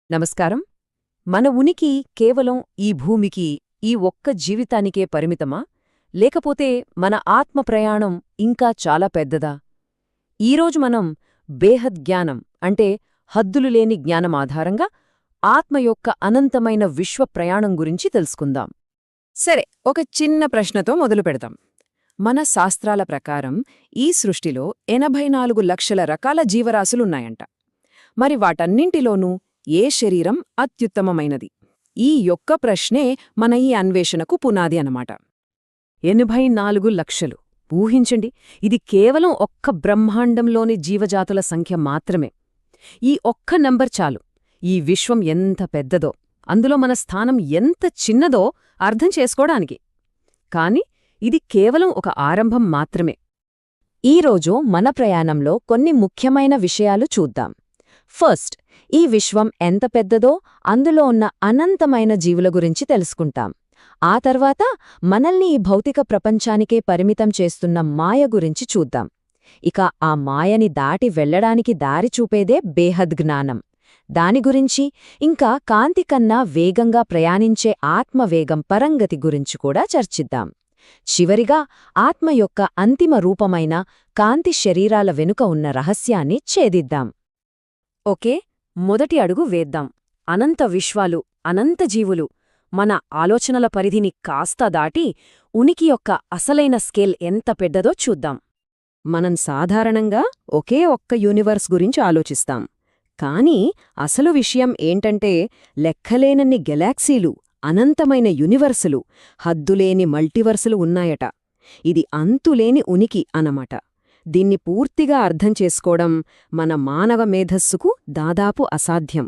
నమస్కారం. మన ఉనికి కేవలం ఈ భూమికి, ఈ ఒక్క జీవితానికే పరిమితమా? లేకపోతే మన ఆత్మ ప్రయాణం ఇంకా చాలా పెద్దదా? ఈరోజు మనం బేహద్ జ్ఞానం అంటే హద్దులు లేని జ్ఞానం ఆధారంగా ఆత్మ యొక్క అనంతమైన విశ్వ ప్రయాణం గురించి తెలుసుకుందాం. సరే, ఒక చిన్న ప్రశ్నతో మొదలు పెడదాం. మన శాస్త్రాల ప్రకారం ఈ సృష్టిలో 84 లక్షల రకాల జీవరాశులున్నాయంట. మరి వాటన్నింటిలోనూ ఏ శరీరం అత్యుత్తమమైనది? ఈ యొక్క ప్రశ్నే మన ఈ అన్వేషణకు పునాది అన్నమాట. 84 లక్షలు ఊహించండి, ఇది కేవలం ఒక్క బ్రహ్మాండంలోని జీవజాతుల సంఖ్య మాత్రమే. ఈ ఒక్క నంబర్ చాలు ఈ విశ్వం ఎంత పెద్దదో, అందులో మన స్థానం ఎంత చిన్నదో అర్థం చేసుకోవడానికి. కాని ఇది కేవలం ఒక ఆరంభం మాత్రమే. ఈరోజు మన ప్రయాణంలో కొన్ని ముఖ్యమైన విషయాలు చూద్దాం. ఫస్ట్, ఈ విశ్వం ఎంత పెద్దదో అందులో ఉన్న అనంతమైన జీవుల గురించి తెలుసుకుంటాం. ఆ తర్వాత మనల్ని ఈ భౌతిక ప్రపంచానికే పరిమితం చేస్తున్న మాయ గురించి చూద్దాం. ఇక ఆ మాయని దాటి వెళ్లడానికి దారి చూపేదే బేహద్ జ్ఞానం. దాని గురించి, ఇంకా కాంతి కన్నా వేగంగా ప్రయాణించే ఆత్మవేగం పరంగతి గురించి కూడా చర్చిద్దాం. చివరిగా ఆత్మ యొక్క అంతిమ రూపమైన కాంతి శరీరాల వెనుక ఉన్న రహస్యాన్ని ఛేదిద్దాం. ఓకే, మొదటి అడుగు వేద్దాం. అనంత విశ్వాలు, అనంత జీవులు, మన ఆలోచనల పరిధిని కాస్త దాటి ఉనికి యొక్క అసలైన స్కేల్ ఎంత పెద్దదో చూద్దాం. మనం సాధారణంగా ఒకే ఒక్క యూనివర్స్ గురించి ఆలోచిస్తాం. కానీ అసలు విషయం ఏంటంటే, లెక్కలేనన్ని గెలాక్సీలు, అనంతమైన యూనివర్సులు, హద్దులేని మల్టివర్సులు ఉన్నాయట. ఇది అంతులేని ఉనికి అన్నమాట. దీన్ని పూర్తిగా అర్థం చేసుకోవడం మన మానవ మేధస్సుకు దాదాపు అసాధ్యం.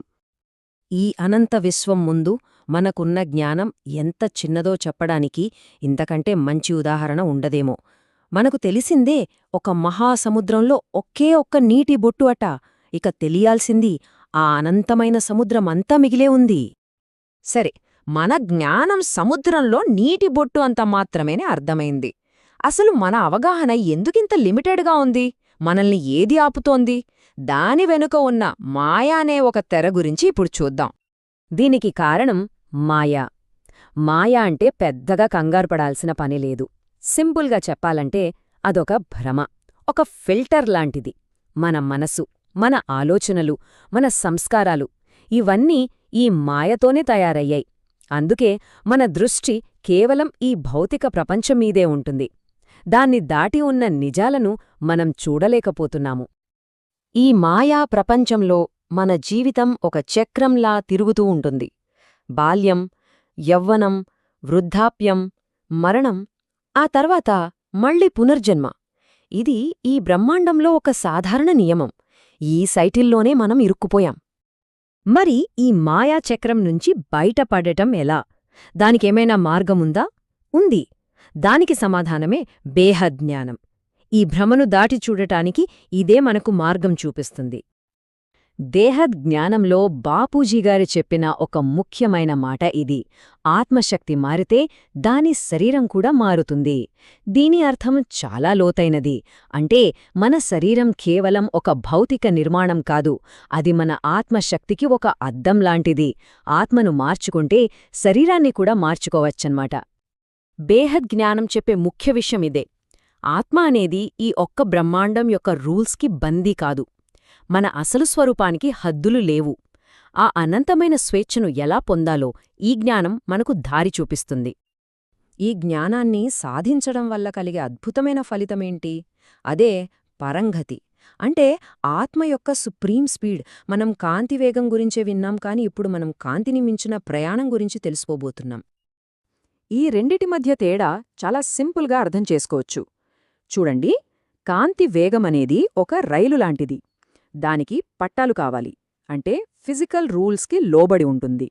ఈ అనంత విశ్వం ముందు మనకున్న జ్ఞానం ఎంత చిన్నదో చెప్పడానికి ఇంతకంటే మంచి ఉదాహరణ ఉండదేమో. మనకు తెలిసిందే ఒక మహాసముద్రంలో ఒకే ఒక్క నీటి బొట్టు అట. ఇక తెలియాల్సింది ఆ అనంతమైన సముద్రమంతా మిగిలే ఉంది. సరే, మన జ్ఞానం సముద్రంలో నీటి బొట్టు అంత మాత్రమేనే అర్థమైంది. అసలు మన అవగాహన ఎందుకింత లిమిటెడ్గా ఉంది? మనల్ని ఏది ఆపుతోంది? దాని వెనుక ఉన్న మాయా అనే ఒక తెర గురించి ఇప్పుడు చూద్దాం. దీనికి కారణం మాయా. మాయా అంటే పెద్దగా కంగారుపడాల్సిన పనిలేదు. సింపుల్గా చెప్పాలంటే అదొక భ్రమ, ఒక ఫిల్టర్ లాంటిది. మన మనసు, మన ఆలోచనలు, మన సంస్కారాలు ఇవన్నీ ఈ మాయతోనే తయారయ్యాయి. అందుకే మన దృష్టి కేవలం ఈ భౌతిక ప్రపంచం మీదే ఉంటుంది. దాన్ని దాటి ఉన్న నిజాలను మనం చూడలేకపోతున్నాము. ఈ మాయా ప్రపంచంలో మన జీవితం ఒక చక్రంలా తిరుగుతూ ఉంటుంది. బాల్యం, యవ్వనం, వృద్ధాప్యం, మరణం, ఆ తర్వాత మళ్ళీ పునర్జన్మ. ఇది ఈ బ్రహ్మాండంలో ఒక సాధారణ నియమం. ఈ సైకిల్లోనే మనం ఇరుక్కుపోయాం. మరి ఈ మాయా చక్రం నుంచి బయటపడటం ఎలా? దానికేమైనా మార్గముందా? ఉంది. దానికి సమాధానమే బేహద్ జ్ఞానం. ఈ భ్రమను దాటి చూడటానికి ఇదే మనకు మార్గం చూపిస్తుంది. బేహద్ జ్ఞానంలో బాపూజీగారు చెప్పిన ఒక ముఖ్యమైన మాట ఇది: ఆత్మశక్తి మారితే దాని శరీరం కూడా మారుతుంది. దీని అర్థం చాలా లోతైనది. అంటే మన శరీరం కేవలం ఒక భౌతిక నిర్మాణం కాదు, అది మన ఆత్మశక్తికి ఒక అద్దం లాంటిది. ఆత్మను మార్చుకుంటే శరీరాన్ని కూడా మార్చుకోవచ్చన్నమాట. బేహద్ జ్ఞానం చెప్పే ముఖ్య విషయం ఇదే. ఆత్మ అనేది ఈ ఒక్క బ్రహ్మాండం యొక్క రూల్స్కి బందీ కాదు. మన అసలు స్వరూపానికి హద్దులు లేవు. ఆ అనంతమైన స్వేచ్ఛను ఎలా పొందాలో ఈ జ్ఞానం మనకు దారి చూపిస్తుంది. ఈ జ్ఞానాన్ని సాధించడం వల్ల కలిగే అద్భుతమైన ఫలితమేంటి? అదే పరంగతి. అంటే ఆత్మ యొక్క సుప్రీం స్పీడ్. మనం కాంతి వేగం గురించే విన్నాం, కానీ ఇప్పుడు మనం కాంతిని మించిన ప్రయాణం గురించి తెలుసుకోబోతున్నాం. ఈ రెండిటి మధ్య తేడా చాలా సింపుల్గా అర్థం చేసుకోవచ్చు. చూడండి, కాంతి వేగమనేది ఒక రైలు లాంటిది. దానికి పట్టాలు కావాలి, అంటే ఫిజికల్ రూల్స్కి లోబడి ఉంటుంది.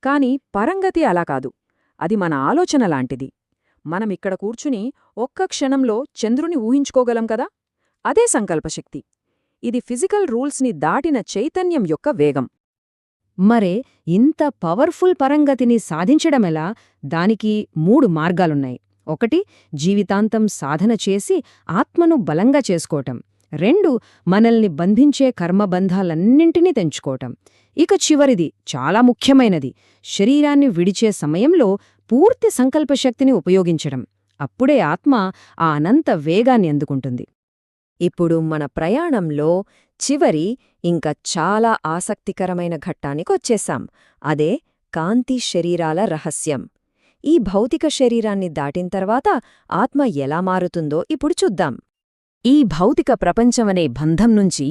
కాని పరంగతి అలా కాదు. అది మన ఆలోచన లాంటిది. మనమిక్కడ కూర్చుని ఒక్క క్షణంలో చంద్రుని ఊహించుకోగలం కదా? అదే సంకల్పశక్తి. ఇది ఫిజికల్ రూల్స్ని దాటిన చైతన్యం యొక్క వేగం. మరే ఇంత పవర్ఫుల్ పరంగతిని సాధించడమెలా? దానికి 3 మార్గాలున్నాయి. ఒకటి, జీవితాంతం సాధన చేసి ఆత్మను బలంగా చేసుకోవటం. 2 మనల్ని బంధించే కర్మబంధాలన్నింటినీ తెంచుకోవటం. ఇక చివరిది చాలా ముఖ్యమైనది, శరీరాన్ని విడిచే సమయంలో పూర్తి సంకల్పశక్తిని ఉపయోగించడం. అప్పుడే ఆత్మ ఆ అనంత వేగాన్ని అందుకుంటుంది. ఇప్పుడు మన ప్రయాణంలో చివరి ఇంకా చాలా ఆసక్తికరమైన ఘట్టానికొచ్చేశాం. అదే కాంతి శరీరాల రహస్యం. ఈ భౌతిక శరీరాన్ని దాటిన తర్వాత ఆత్మ ఎలా మారుతుందో ఇప్పుడు చూద్దాం. ఈ భౌతిక ప్రపంచమనే బంధం నుంచి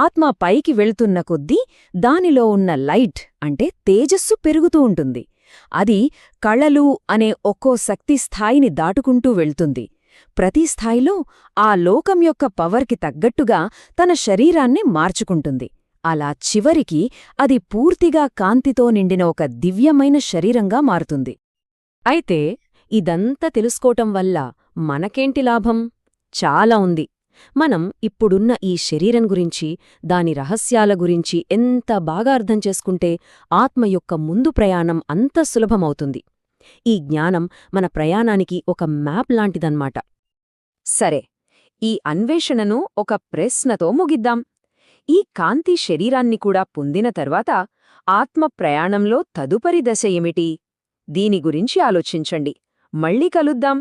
ఆత్మ పైకి వెళ్తున్న కొద్దీ దానిలో ఉన్న లైట్ అంటే తేజస్సు పెరుగుతూ ఉంటుంది. అది కళలు అనే ఒక్కో శక్తి స్థాయిని దాటుకుంటూ వెళ్తుంది. ప్రతి స్థాయిలో ఆ లోకం యొక్క పవర్కి తగ్గట్టుగా తన శరీరాన్ని మార్చుకుంటుంది. అలా చివరికి అది పూర్తిగా కాంతితో నిండిన ఒక దివ్యమైన శరీరంగా మారుతుంది. అయితే ఇదంతా తెలుసుకోవటం వల్ల మనకేంటి లాభం? చాలా ఉంది. మనం ఇప్పుడున్న ఈ శరీరం గురించి, దాని రహస్యాల గురించి ఎంత బాగా అర్థం చేసుకుంటే ఆత్మ యొక్క ముందు ప్రయాణం అంత సులభమవుతుంది. ఈ జ్ఞానం మన ప్రయాణానికి ఒక మ్యాప్ లాంటిదన్నమాట. సరే, ఈ అన్వేషణను ఒక ప్రశ్నతో ముగిద్దాం. ఈ కాంతి శరీరాన్ని కూడా పొందిన తర్వాత ఆత్మ ప్రయాణంలో తదుపరి దశ ఏమిటి? దీని గురించి ఆలోచించండి. మళ్ళీ కలుద్దాం.